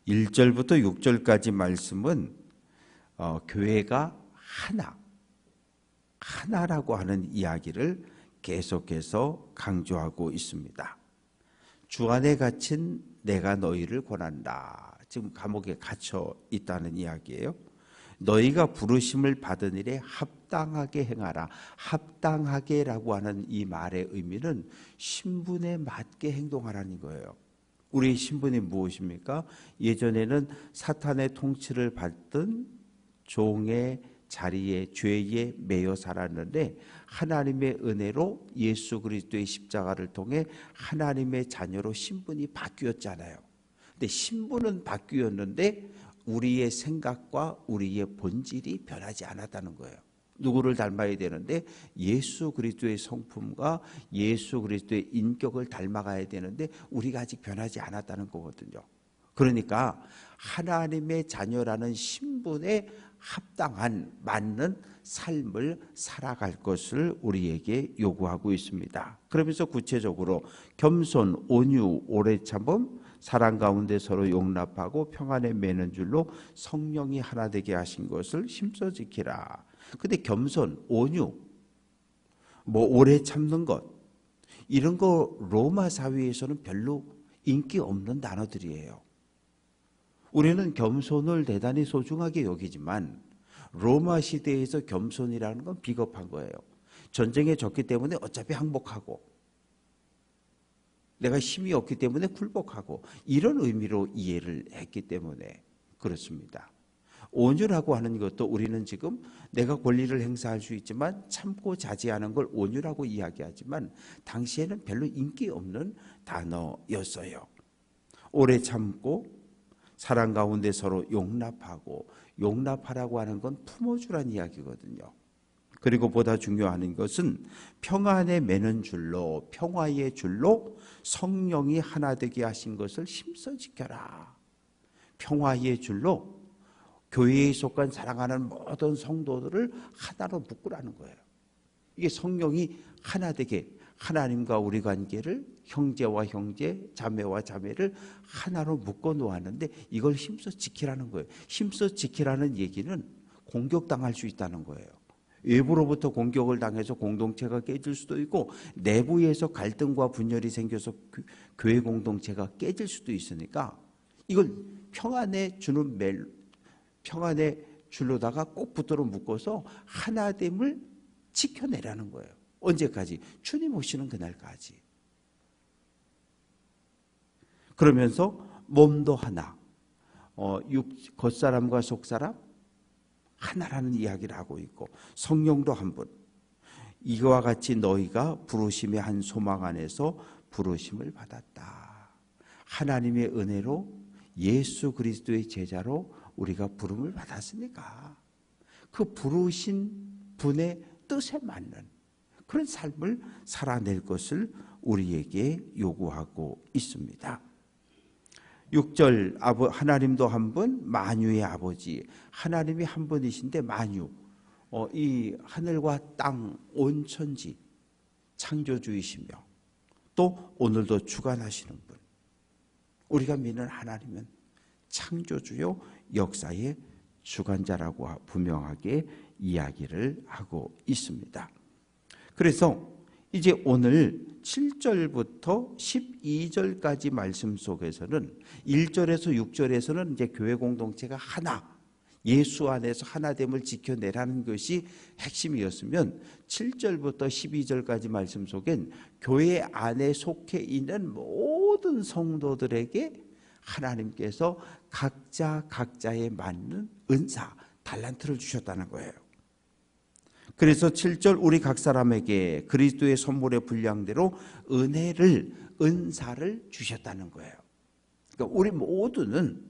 1절부터 6절까지 말씀은 교회가 하나라고 하는 이야기를 계속해서 강조하고 있습니다. 주 안에 갇힌 내가 너희를 권한다. 지금 감옥에 갇혀 있다는 이야기예요. 너희가 부르심을 받은 일에 합당하게 행하라. 합당하게라고 하는 이 말의 의미는 신분에 맞게 행동하라는 거예요. 우리의 신분이 무엇입니까? 예전에는 사탄의 통치를 받던 종의 자리에 죄에 매여 살았는데 하나님의 은혜로 예수 그리스도의 십자가를 통해 하나님의 자녀로 신분이 바뀌었잖아요. 근데 신분은 바뀌었는데 우리의 생각과 우리의 본질이 변하지 않았다는 거예요. 누구를 닮아야 되는데 예수 그리스도의 성품과 예수 그리스도의 인격을 닮아가야 되는데 우리가 아직 변하지 않았다는 거거든요. 그러니까 하나님의 자녀라는 신분에 합당한 맞는 삶을 살아갈 것을 우리에게 요구하고 있습니다. 그러면서 구체적으로 겸손, 온유, 오래 참음, 사랑 가운데 서로 용납하고 평안에 매는 줄로 성령이 하나 되게 하신 것을 힘써 지키라. 근데 겸손, 온유, 오래 참는 것, 이런 거 로마 사회에서는 별로 인기 없는 단어들이에요. 우리는 겸손을 대단히 소중하게 여기지만 로마 시대에서 겸손이라는 건 비겁한 거예요. 전쟁에 졌기 때문에 어차피 항복하고 내가 힘이 없기 때문에 굴복하고 이런 의미로 이해를 했기 때문에 그렇습니다. 온유라고 하는 것도 우리는 지금 내가 권리를 행사할 수 있지만 참고 자제하는 걸 온유라고 이야기하지만 당시에는 별로 인기 없는 단어였어요. 오래 참고 사랑 가운데 서로 용납하고, 용납하라고 하는 건 품어주란 이야기거든요. 그리고 보다 중요한 것은 평안에 매는 줄로, 평화의 줄로 성령이 하나 되게 하신 것을 힘써 지켜라. 평화의 줄로 교회에 속한 사랑하는 모든 성도들을 하나로 묶으라는 거예요. 이게 성령이 하나 되게, 하나님과 우리 관계를, 형제와 형제, 자매와 자매를 하나로 묶어 놓았는데 이걸 힘써 지키라는 거예요. 힘써 지키라는 얘기는 공격당할 수 있다는 거예요. 외부로부터 공격을 당해서 공동체가 깨질 수도 있고 내부에서 갈등과 분열이 생겨서 교회 공동체가 깨질 수도 있으니까 이걸 평안의 줄로다가 꼭 붙들어 묶어서 하나됨을 지켜내라는 거예요. 언제까지? 주님 오시는 그날까지. 그러면서 몸도 하나, 겉사람과 속사람 하나라는 이야기를 하고 있고 성령도 한 분. 이와 같이 너희가 부르심의 한 소망 안에서 부르심을 받았다. 하나님의 은혜로 예수 그리스도의 제자로 우리가 부름을 받았으니까 그 부르신 분의 뜻에 맞는 그런 삶을 살아낼 것을 우리에게 요구하고 있습니다. 6절 하나님도 한 분, 만유의 아버지. 하나님이 한 분이신데 만유, 이 하늘과 땅, 온 천지 창조주이시며 또 오늘도 주관하시는 분. 우리가 믿는 하나님은 창조주요 역사의 주관자라고 분명하게 이야기를 하고 있습니다. 그래서 이제 오늘 7절부터 12절까지 말씀 속에서는 1절에서 6절에서는 이제 교회 공동체가 하나, 예수 안에서 하나됨을 지켜내라는 것이 핵심이었으면 7절부터 12절까지 말씀 속엔 교회 안에 속해 있는 모든 성도들에게 하나님께서 각자에 맞는 은사, 달란트를 주셨다는 거예요. 그래서 7절 우리 각 사람에게 그리스도의 선물의 분량대로 은사를 주셨다는 거예요. 그러니까 우리 모두는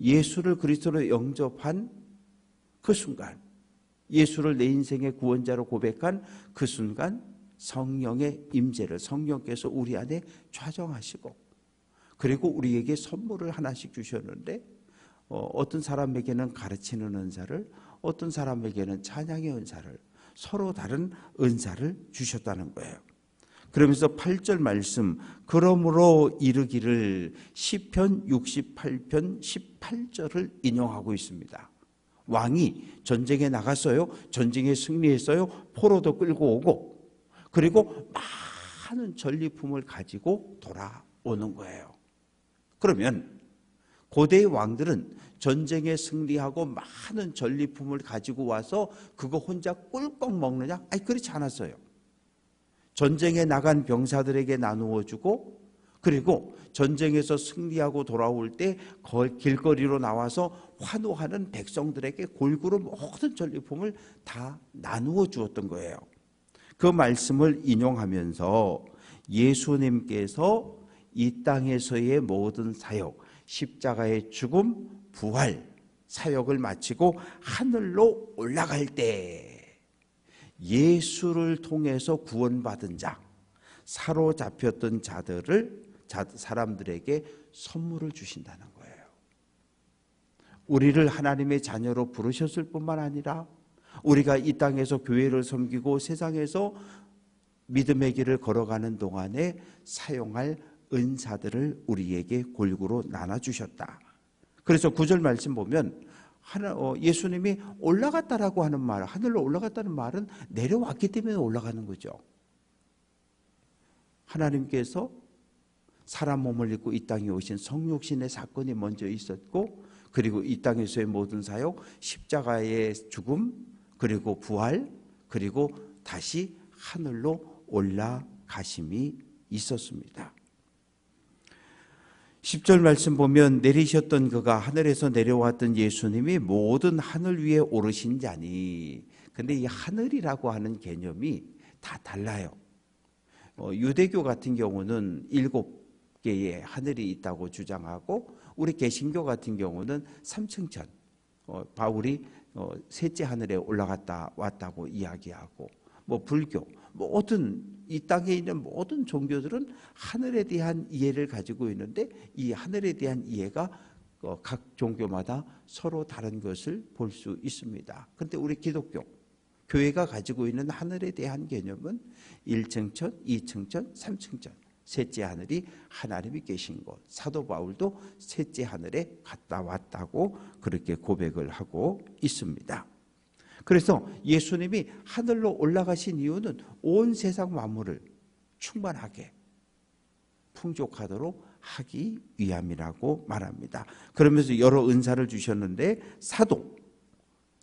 예수를 그리스도로 영접한 그 순간, 예수를 내 인생의 구원자로 고백한 그 순간 성령의 임재를 성령께서 우리 안에 좌정하시고 그리고 우리에게 선물을 하나씩 주셨는데 어떤 사람에게는 가르치는 은사를, 어떤 사람에게는 찬양의 은사를, 서로 다른 은사를 주셨다는 거예요. 그러면서 8절 말씀, 그러므로 이르기를 시편 68편 18절을 인용하고 있습니다. 왕이 전쟁에 나갔어요. 전쟁에 승리했어요. 포로도 끌고 오고, 그리고 많은 전리품을 가지고 돌아오는 거예요. 그러면 고대의 왕들은 전쟁에 승리하고 많은 전리품을 가지고 와서 그거 혼자 꿀꺽 먹느냐? 아니, 그렇지 않았어요. 전쟁에 나간 병사들에게 나누어 주고, 그리고 전쟁에서 승리하고 돌아올 때 길거리로 나와서 환호하는 백성들에게 골고루 모든 전리품을 다 나누어 주었던 거예요. 그 말씀을 인용하면서 예수님께서 이 땅에서의 모든 사역, 십자가의 죽음, 부활 사역을 마치고 하늘로 올라갈 때 예수를 통해서 구원받은 자, 사로잡혔던 사람들에게 선물을 주신다는 거예요. 우리를 하나님의 자녀로 부르셨을 뿐만 아니라 우리가 이 땅에서 교회를 섬기고 세상에서 믿음의 길을 걸어가는 동안에 사용할 은사들을 우리에게 골고루 나눠주셨다. 그래서 9절 말씀 보면 예수님이 올라갔다라고 하는 말, 하늘로 올라갔다는 말은 내려왔기 때문에 올라가는 거죠. 하나님께서 사람 몸을 입고 이 땅에 오신 성육신의 사건이 먼저 있었고, 그리고 이 땅에서의 모든 사역, 십자가의 죽음, 그리고 부활, 그리고 다시 하늘로 올라가심이 있었습니다. 10절 말씀 보면 내리셨던 그가, 하늘에서 내려왔던 예수님이 모든 하늘 위에 오르신 자니. 근데 이 하늘이라고 하는 개념이 다 달라요. 유대교 같은 경우는 7개의 하늘이 있다고 주장하고, 우리 개신교 같은 경우는 삼층천, 바울이 셋째 하늘에 올라갔다 왔다고 이야기하고, 불교, 모든 이 땅에 있는 모든 종교들은 하늘에 대한 이해를 가지고 있는데, 이 하늘에 대한 이해가 각 종교마다 서로 다른 것을 볼 수 있습니다. 그런데 우리 기독교 교회가 가지고 있는 하늘에 대한 개념은 1층천, 2층천, 3층천, 셋째 하늘이 하나님이 계신 곳. 사도 바울도 셋째 하늘에 갔다 왔다고 그렇게 고백을 하고 있습니다. 그래서 예수님이 하늘로 올라가신 이유는 온 세상 만물을 충만하게 풍족하도록 하기 위함이라고 말합니다. 그러면서 여러 은사를 주셨는데,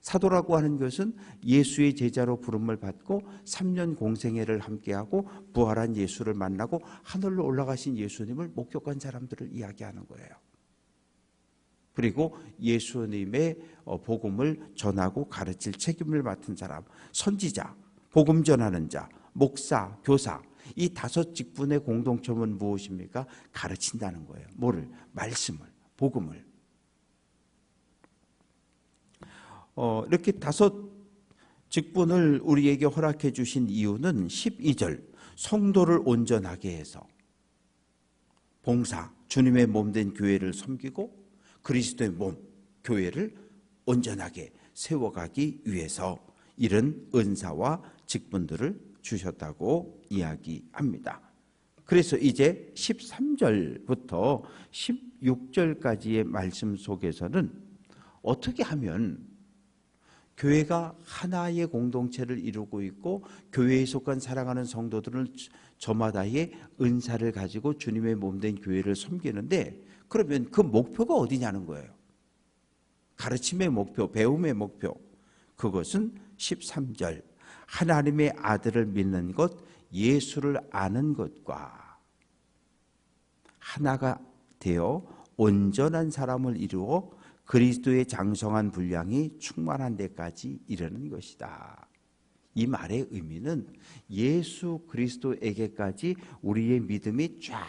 사도라고 하는 것은 예수의 제자로 부름을 받고 3년 공생애를 함께하고 부활한 예수를 만나고 하늘로 올라가신 예수님을 목격한 사람들을 이야기하는 거예요. 그리고 예수님의 복음을 전하고 가르칠 책임을 맡은 사람, 선지자, 복음 전하는 자, 목사, 교사, 이 5 직분의 공동점은 무엇입니까? 가르친다는 거예요. 뭐를? 말씀을, 복음을. 이렇게 5 직분을 우리에게 허락해 주신 이유는 12절, 성도를 온전하게 해서 봉사, 주님의 몸된 교회를 섬기고 그리스도의 몸, 교회를 온전하게 세워가기 위해서 이런 은사와 직분들을 주셨다고 이야기합니다. 그래서 이제 13절부터 16절까지의 말씀 속에서는 어떻게 하면 교회가 하나의 공동체를 이루고 있고 교회에 속한 사랑하는 성도들은 저마다의 은사를 가지고 주님의 몸된 교회를 섬기는데, 그러면 그 목표가 어디냐는 거예요. 가르침의 목표, 배움의 목표. 그것은 13절, 하나님의 아들을 믿는 것, 예수를 아는 것과 하나가 되어 온전한 사람을 이루어 그리스도의 장성한 분량이 충만한 데까지 이르는 것이다. 이 말의 의미는 예수 그리스도에게까지 우리의 믿음이 쫙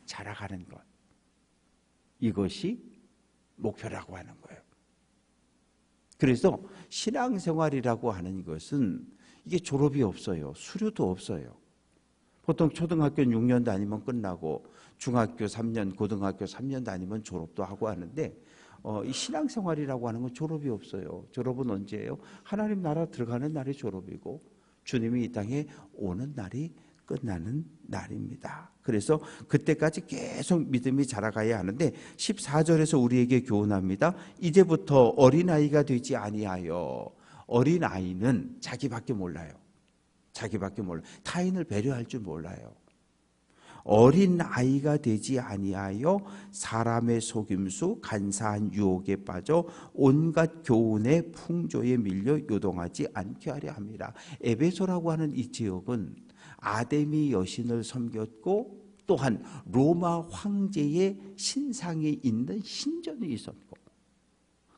자라가는 것, 이것이 목표라고 하는 거예요. 그래서 신앙생활이라고 하는 것은 이게 졸업이 없어요. 수료도 없어요. 보통 초등학교 6년 다니면 끝나고 중학교 3년, 고등학교 3년 다니면 졸업도 하고 하는데, 이 신앙생활이라고 하는 건 졸업이 없어요. 졸업은 언제예요? 하나님 나라 들어가는 날이 졸업이고 주님이 이 땅에 오는 날이 끝나는 날입니다. 그래서 그때까지 계속 믿음이 자라가야 하는데 14절에서 우리에게 교훈합니다. 이제부터 어린아이가 되지 아니하여. 어린아이는 자기밖에 몰라요. 자기밖에 몰라요. 타인을 배려할 줄 몰라요. 어린아이가 되지 아니하여 사람의 속임수 간사한 유혹에 빠져 온갖 교훈의 풍조에 밀려 요동하지 않게 하려 합니다. 에베소라고 하는 이 지역은 아데미 여신을 섬겼고 또한 로마 황제의 신상이 있는 신전이 있었고,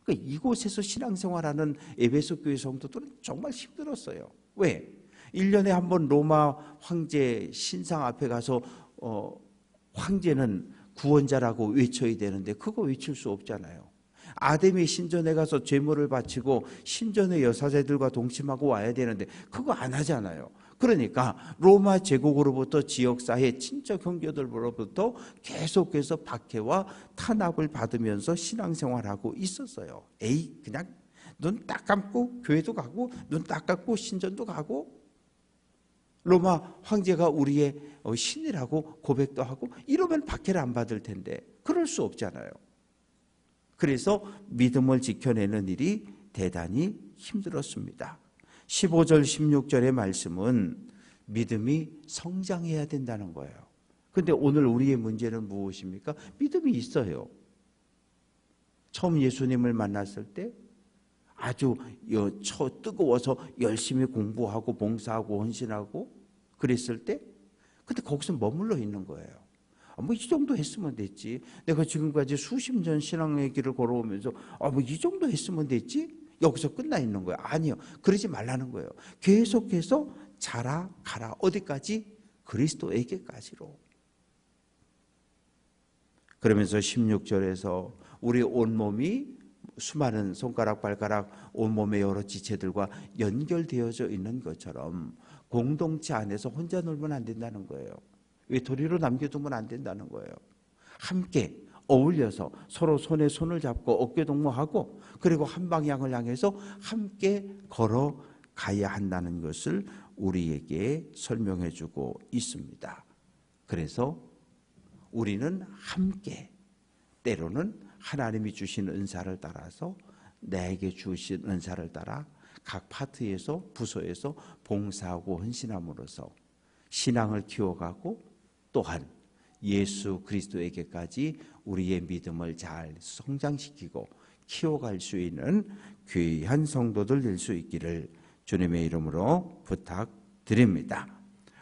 그러니까 이곳에서 신앙생활하는 에베소 교회 성도들은 정말 힘들었어요. 왜? 1년에 한 번 로마 황제 신상 앞에 가서 황제는 구원자라고 외쳐야 되는데 그거 외칠 수 없잖아요. 아데미 신전에 가서 제물을 바치고 신전의 여사제들과 동침하고 와야 되는데 그거 안 하잖아요. 그러니까 로마 제국으로부터 지역사회 친척 형제들로부터 계속해서 박해와 탄압을 받으면서 신앙생활하고 있었어요. 그냥 눈 딱 감고 교회도 가고 눈 딱 감고 신전도 가고 로마 황제가 우리의 신이라고 고백도 하고 이러면 박해를 안 받을 텐데 그럴 수 없잖아요. 그래서 믿음을 지켜내는 일이 대단히 힘들었습니다. 15절 16절의 말씀은 믿음이 성장해야 된다는 거예요. 그런데 오늘 우리의 문제는 무엇입니까? 믿음이 있어요. 처음 예수님을 만났을 때 아주 뜨거워서 열심히 공부하고 봉사하고 헌신하고 그랬을 때 근데 거기서 머물러 있는 거예요. 뭐 이 정도 했으면 됐지. 내가 지금까지 수십 년 신앙의 길을 걸어오면서 뭐 이 정도 했으면 됐지. 여기서 끝나 있는 거예요. 아니요. 그러지 말라는 거예요. 계속해서 자라가라. 어디까지? 그리스도에게까지로. 그러면서 16절에서 우리 온몸이 수많은 손가락, 발가락, 온몸의 여러 지체들과 연결되어져 있는 것처럼 공동체 안에서 혼자 놀면 안 된다는 거예요. 외톨이로 남겨두면 안 된다는 거예요. 함께 어울려서 서로 손에 손을 잡고 어깨동무하고 그리고 한 방향을 향해서 함께 걸어가야 한다는 것을 우리에게 설명해 주고 있습니다. 그래서 우리는 함께 때로는 하나님이 주신 은사를 따라서 내게 주신 은사를 따라 각 파트에서 부서에서 봉사하고 헌신함으로써 신앙을 키워가고 또한 예수 그리스도에게까지 우리의 믿음을 잘 성장시키고 키워갈 수 있는 귀한 성도들 될 수 있기를 주님의 이름으로 부탁드립니다.